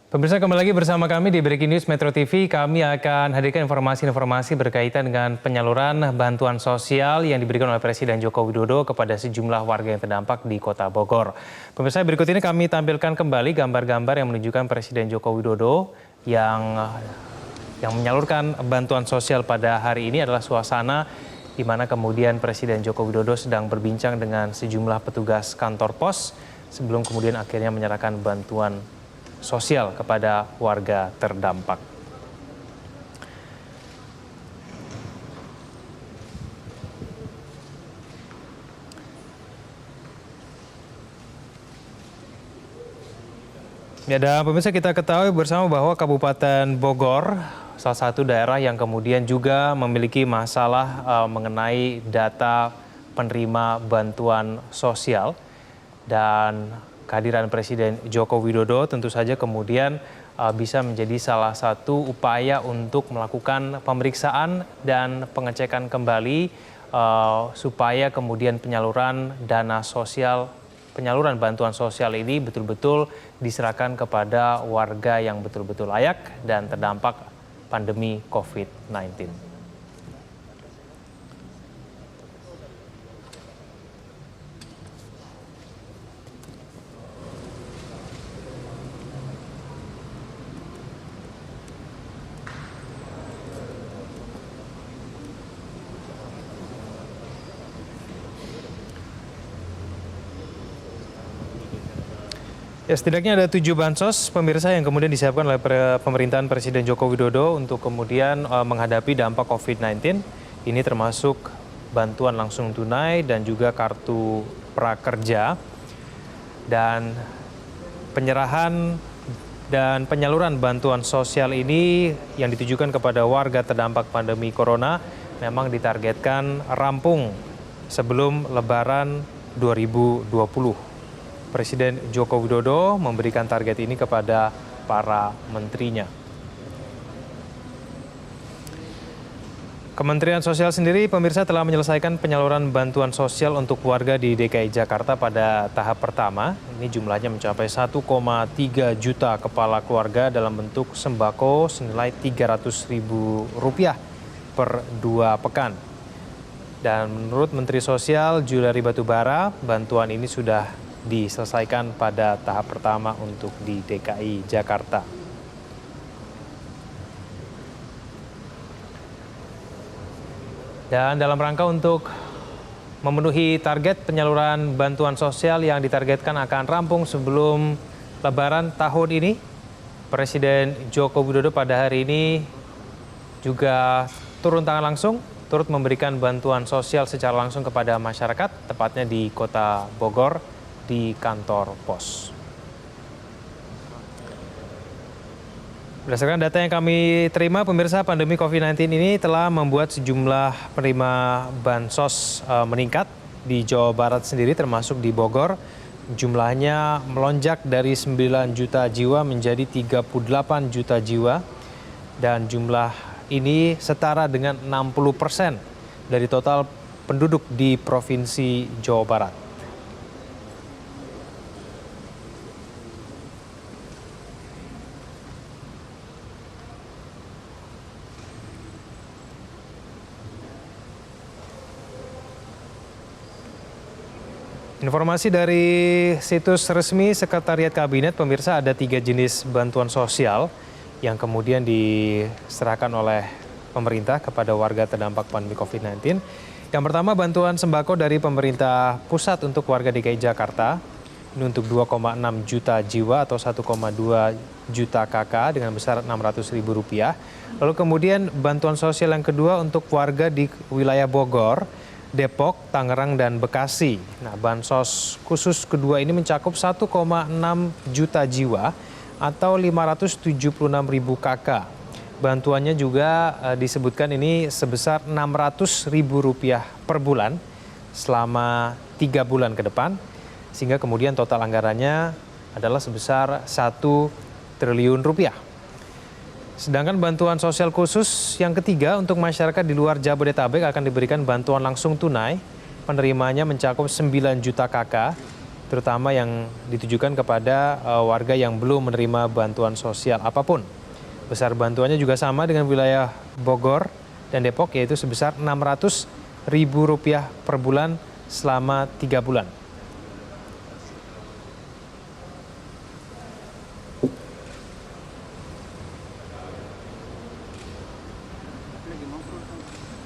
Pemirsa, kembali lagi bersama kami di Breaking News Metro TV. Kami akan hadirkan informasi-informasi berkaitan dengan penyaluran bantuan sosial yang diberikan oleh Presiden Joko Widodo kepada sejumlah warga yang terdampak di Kota Bogor. Pemirsa, berikut ini kami tampilkan kembali gambar-gambar yang menunjukkan Presiden Joko Widodo yang menyalurkan bantuan sosial pada hari ini. Adalah suasana di mana kemudian Presiden Joko Widodo sedang berbincang dengan sejumlah petugas kantor pos sebelum kemudian akhirnya menyerahkan bantuan sosial kepada warga terdampak. Ya, dan pemirsa, kita ketahui bersama bahwa Kabupaten Bogor salah satu daerah yang kemudian juga memiliki masalah mengenai data penerima bantuan sosial, dan kehadiran Presiden Joko Widodo tentu saja kemudian bisa menjadi salah satu upaya untuk melakukan pemeriksaan dan pengecekan kembali supaya kemudian penyaluran dana sosial, penyaluran bantuan sosial ini betul-betul diserahkan kepada warga yang betul-betul layak dan terdampak pandemi COVID-19. Ya, setidaknya ada 7 bansos pemirsa yang kemudian disiapkan oleh pemerintahan Presiden Joko Widodo untuk kemudian menghadapi dampak COVID-19. Ini termasuk bantuan langsung tunai dan juga kartu prakerja. Dan penyerahan dan penyaluran bantuan sosial ini yang ditujukan kepada warga terdampak pandemi corona memang ditargetkan rampung sebelum Lebaran 2020. Presiden Joko Widodo memberikan target ini kepada para menterinya. Kementerian Sosial sendiri, pemirsa, telah menyelesaikan penyaluran bantuan sosial untuk warga di DKI Jakarta pada tahap pertama. Ini jumlahnya mencapai 1,3 juta kepala keluarga dalam bentuk sembako senilai Rp300.000 per 2 pekan. Dan menurut Menteri Sosial Juliari Batubara, bantuan ini sudah diselesaikan pada tahap pertama untuk di DKI Jakarta. Dan dalam rangka untuk memenuhi target penyaluran bantuan sosial yang ditargetkan akan rampung sebelum Lebaran tahun ini, Presiden Joko Widodo pada hari ini juga turun tangan langsung, turut memberikan bantuan sosial secara langsung kepada masyarakat, tepatnya di Kota Bogor, di kantor pos. Berdasarkan data yang kami terima, pemirsa, pandemi COVID-19 ini telah membuat sejumlah penerima bansos meningkat di Jawa Barat sendiri, termasuk di Bogor. Jumlahnya melonjak dari 9 juta jiwa menjadi 38 juta jiwa, dan jumlah ini setara dengan 60% dari total penduduk di Provinsi Jawa Barat. Informasi dari situs resmi Sekretariat Kabinet, pemirsa, ada 3 jenis bantuan sosial yang kemudian diserahkan oleh pemerintah kepada warga terdampak pandemi COVID-19. Yang pertama, bantuan sembako dari pemerintah pusat untuk warga DKI Jakarta. Ini untuk 2,6 juta jiwa atau 1,2 juta KK dengan besar Rp600.000. Lalu kemudian bantuan sosial yang kedua untuk warga di wilayah Bogor, Depok, Tangerang, dan Bekasi. Nah, bansos khusus kedua ini mencakup 1,6 juta jiwa atau 576.000 KK. Bantuannya juga disebutkan ini sebesar Rp600.000 per bulan selama 3 bulan ke depan, sehingga kemudian total anggarannya adalah sebesar Rp1 triliun. Sedangkan bantuan sosial khusus yang ketiga untuk masyarakat di luar Jabodetabek akan diberikan bantuan langsung tunai. Penerimanya mencakup 9 juta KK terutama yang ditujukan kepada warga yang belum menerima bantuan sosial apapun. Besar bantuannya juga sama dengan wilayah Bogor dan Depok, yaitu sebesar Rp600.000 per bulan selama 3 bulan.